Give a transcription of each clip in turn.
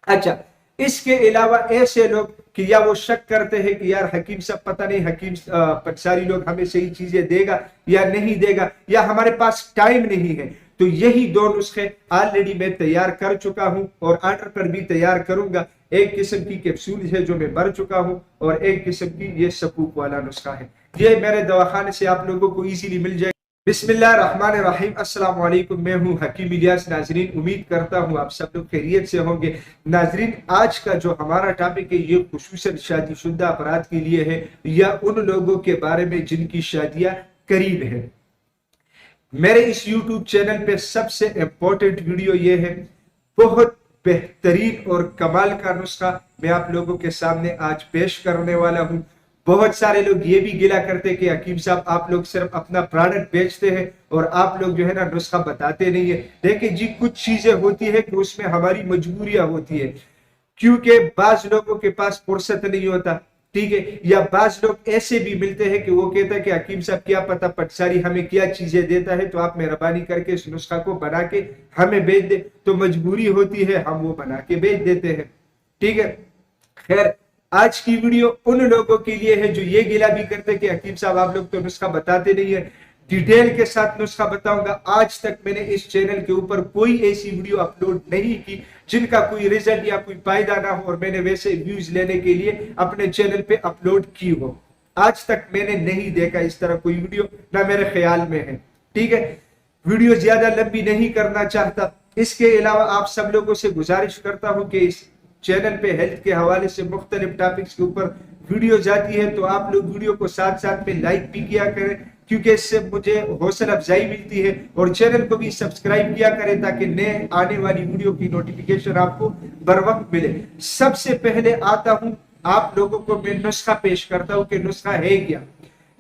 اچھا، اس کے علاوہ ایسے لوگ کہ یا وہ شک کرتے ہیں کہ یار حکیم صاحب پتہ نہیں حکیم پنساری لوگ ہمیں صحیح چیزیں دے گا یا نہیں دے گا، یا ہمارے پاس ٹائم نہیں ہے، تو یہی دو نسخے آلریڈی میں تیار کر چکا ہوں اور آرڈر پر بھی تیار کروں گا۔ ایک قسم کی کیپسول ہے جو میں بھر چکا ہوں، اور ایک قسم کی یہ سکوپ والا نسخہ ہے، یہ میرے دواخانے سے آپ لوگوں کو ایزیلی مل جائے گا۔ بسم اللہ الرحمن الرحیم، السلام علیکم، میں ہوں حکیم الیاس۔ ناظرین، امید کرتا ہوں آپ سب لوگ خیریت سے ہوں گے۔ ناظرین، آج کا جو ہمارا ٹاپک ہے یہ خصوصاً شادی شدہ افراد کے لیے ہے، یا ان لوگوں کے بارے میں جن کی شادیاں قریب ہیں۔ میرے اس یوٹیوب چینل پہ سب سے امپورٹنٹ ویڈیو یہ ہے، بہت بہترین اور کمال کا نسخہ میں آپ لوگوں کے سامنے آج پیش کرنے والا ہوں۔ بہت سارے لوگ یہ بھی گلا کرتے کہ حکیم صاحب آپ لوگ صرف اپنا پروڈکٹ بیچتے ہیں اور آپ لوگ جو ہے نا نسخہ بتاتے نہیں ہیں۔ دیکھیں جی، کچھ چیزیں ہوتی ہے کہ اس میں ہماری مجبوریاں ہوتی ہے، کیونکہ بعض لوگوں کے پاس فرصت نہیں ہوتا، ٹھیک ہے، یا بعض لوگ ایسے بھی ملتے ہیں کہ وہ کہتا ہے کہ حکیم صاحب کیا پتہ پٹساری ہمیں کیا چیزیں دیتا ہے، تو آپ مہربانی کر کے اس نسخہ کو بنا کے ہمیں بیچ دیں، تو مجبوری ہوتی ہے ہم وہ بنا کے بیچ دیتے ہیں، ٹھیک ہے۔ خیر، آج کی ویڈیو ان لوگوں کے لیے ہے جو یہ گلا بھی کرتے کہ حکیم صاحب آپ لوگ تو نسخہ بتاتے نہیں ہیں۔ ڈیٹیل کے ساتھ نسخہ بتاؤں گا۔ آج تک میں نے اس چینل کے اوپر کوئی ایسی ویڈیو اپلوڈ نہیں کی جن کا کوئی رزلٹ یا کوئی فائدہ نہ ہو اور میں نے ویسے ویوز لینے کے لیے اپنے چینل پہ اپلوڈ کی ہو۔ آج تک میں نے نہیں دیکھا اس طرح کوئی ویڈیو، نہ میرے خیال میں ہے، ٹھیک ہے۔ ویڈیو زیادہ لمبی نہیں کرنا چاہتا۔ اس کے علاوہ آپ سب لوگوں سے گزارش کرتا ہوں کہ اس چینل پہ ہیلتھ کے حوالے سے مختلف ٹاپکس کے اوپر ویڈیو جاتی ہے، تو آپ لوگ ویڈیو کو ساتھ ساتھ میں لائک بھی کیا کریں، کیونکہ اس سے مجھے حوصلہ افزائی ملتی ہے، اور چینل کو بھی سبسکرائب کیا کریں تاکہ نئے آنے والی ویڈیو کی نوٹیفیکیشن آپ کو بر وقت ملے۔ سب سے پہلے آتا ہوں آپ لوگوں کو میں نسخہ پیش کرتا ہوں کہ نسخہ ہے کیا۔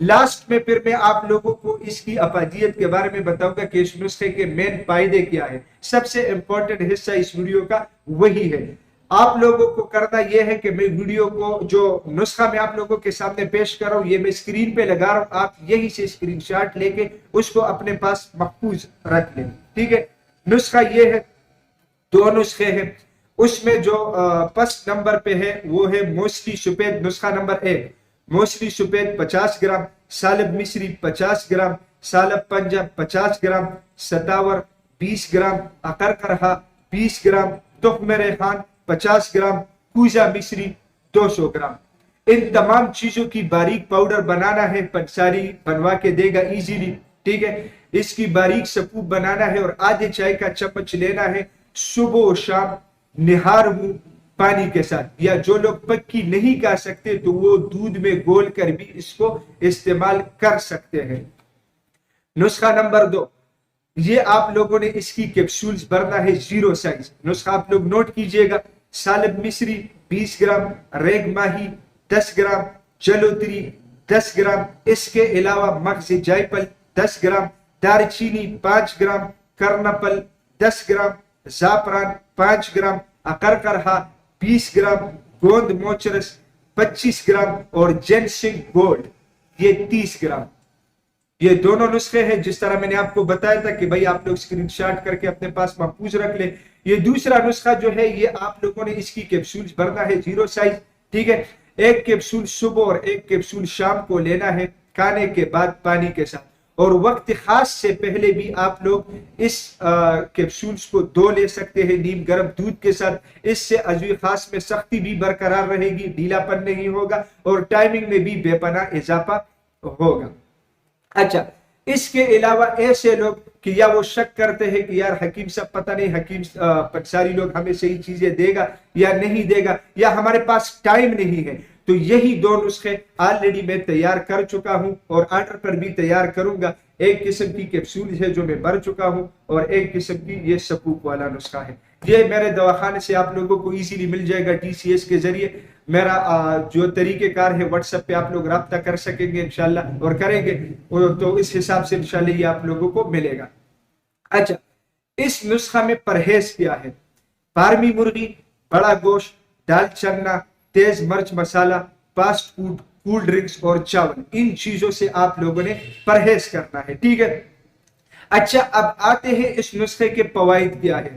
لاسٹ میں پھر میں آپ لوگوں کو اس کی افادیت کے بارے میں بتاؤں گا کہ اس نسخے کے مین فائدے کیا ہے۔ سب سے امپورٹنٹ حصہ اس ویڈیو کا وہی ہے۔ آپ لوگوں کو کرنا یہ ہے کہ میں ویڈیو کو جو نسخہ میں آپ لوگوں کے سامنے پیش کر رہا ہوں، یہ میں اسکرین پہ لگا رہا ہوں، آپ یہی سے اسکرین شاٹ لے کے اس کو اپنے پاس محفوظ رکھ لیں، ٹھیک ہے۔ نسخہ یہ ہے، دو نسخے ہیں، اس میں جو فرسٹ نمبر پہ ہے وہ ہے موسلی سفید نسخہ نمبر 1۔ موسلی سفید 50 گرام، سالب مصری 50 گرام، سالب پنجاب 50 گرام، ستاور 20 گرام، اکرکرہا 20 گرام، تخم ریحان 50 گرام، کوزہ مصری 200 گرام۔ ان تمام چیزوں کی باریک پاؤڈر بنانا ہے، پنساری بنوا کے دے گا ایزیلی، ٹھیک ہے۔ اس کی باریک سکوپ بنانا ہے اور آدھے چائے کا چمچ لینا ہے، صبح و شام نہار ہوں پانی کے ساتھ، یا جو لوگ پکی نہیں کھا سکتے تو وہ دودھ میں گول کر بھی اس کو استعمال کر سکتے ہیں۔ نسخہ نمبر 2، یہ آپ لوگوں نے اس کی کیپسولز بھرنا ہے 0 سائز۔ نسخہ آپ لوگ نوٹ کیجئے گا، سالب مصری 20 گرام، ریگ ماہی 10 گرام، جلوتری 10 گرام، اس کے علاوہ مغز جائفل 10 گرام، دار چینی 5 گرام، کرنپل 10 گرام، زعفران 5 گرام، اکرکرہا 20 گرام، گوند موچرس 25 گرام اور جینسنگ گولڈ یہ 30 گرام۔ یہ دونوں نسخے ہیں جس طرح میں نے آپ کو بتایا تھا کہ بھائی آپ لوگ اسکرین شاٹ کر کے اپنے پاس محفوظ رکھ لیں۔ یہ دوسرا نسخہ جو ہے یہ آپ لوگوں نے اس کی کیپسولز بھرنا ہے 0 سائز، ٹھیک ہے۔ ایک کیپسول صبح اور ایک کیپسول شام کو لینا ہے کھانے کے بعد پانی کے ساتھ، اور وقت خاص سے پہلے بھی آپ لوگ اس کیپسولز کو دھو لے سکتے ہیں نیم گرم دودھ کے ساتھ۔ اس سے عضو خاص میں سختی بھی برقرار رہے گی، ڈھیلا پن نہیں ہوگا اور ٹائمنگ میں بھی بے پناہ اضافہ ہوگا۔ اچھا، اس کے علاوہ ایسے لوگ کہ یا وہ شک کرتے ہیں کہ یار حکیم صاحب پتہ نہیں حکیم پنساری لوگ ہمیں صحیح چیزیں دے گا یا نہیں دے گا، یا ہمارے پاس ٹائم نہیں ہے، تو یہی دو نسخے آلریڈی میں تیار کر چکا ہوں اور آرڈر پر بھی تیار کروں گا۔ ایک قسم کی کیپسول ہے جو میں بھر چکا ہوں اور ایک قسم کی یہ سکوپ والا نسخہ ہے۔ یہ میرے دواخانے سے آپ لوگوں کو ایزیلی مل جائے گا TCS کے ذریعے۔ میرا جو طریقہ کار ہے واٹس ایپ پہ آپ لوگ رابطہ کر سکیں گے انشاءاللہ، اور کریں گے تو اس حساب سے انشاءاللہ یہ آپ لوگوں کو ملے گا۔ اچھا، اس نسخہ میں پرہیز کیا ہے؟ فارمی مرغی، بڑا گوشت، دال چنا، تیز مرچ مسالہ، فاسٹ فوڈ، کول ڈرنکس اور چاول، ان چیزوں سے آپ لوگوں نے پرہیز کرنا ہے، ٹھیک ہے۔ اچھا، اب آتے ہیں اس نسخے کے فوائد کیا ہے۔